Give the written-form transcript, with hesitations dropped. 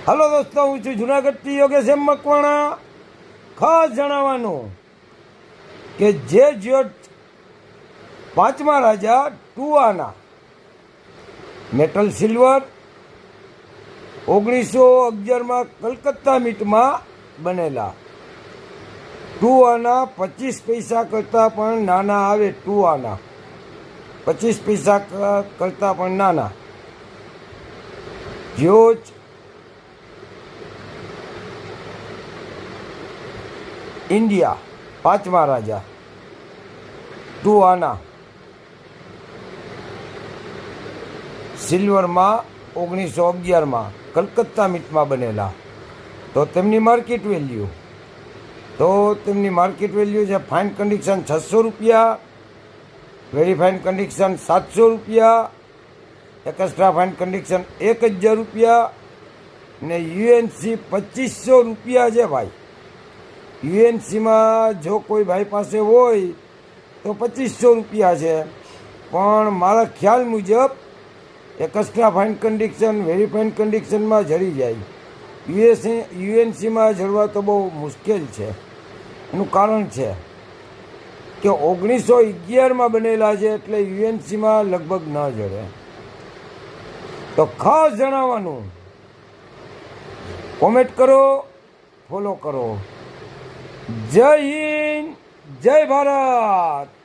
Hello દોસ્તો, હું છું જુનાગઢથી યોગેશ એમ મકવાણા. ખાસ જણાવવાનું કે જે જ્યોર્જ પાંચમા રાજા ટુઆના મેટલ સિલ્વર 1911માં કલકત્તા મીટમાં બનેલા ટુઆના 25 પૈસા કરતાં પણ નાના આવે. ટુઆના 25 પૈસા કરતાં પણ નાના જ્યોર્જ ઇન્ડિયા પાંચમા રાજા ટુઆના સિલ્વરમાં 1911માં કલકત્તા મીટમાં બનેલા. તો તેમની માર્કેટ વેલ્યુ છે ફાઇન કન્ડિશન 600 રૂપિયા, વેરી ફાઇન કન્ડિશન 700 રૂપિયા, એક્સ્ટ્રા ફાઇન કન્ડિશન 1000 રૂપિયા ને યુએનસી 2500 રૂપિયા છે ભાઈ. યુએનસીમાં જો કોઈ ભાઈ પાસે હોય તો 2500 રૂપિયા છે, પણ મારા ખ્યાલ મુજબ extra fine condition very fine કન્ડિશનમાં જડી જાય. યુએનસીમાં જડવા તો બહુ મુશ્કેલ છે. એનું કારણ છે કે 1911માં બનેલા છે, એટલે યુએનસીમાં લગભગ ન જડે. તો ખાસ જણાવવાનું, કોમેન્ટ કરો, ફોલો કરો. જય હિન્દ, જય ભારત.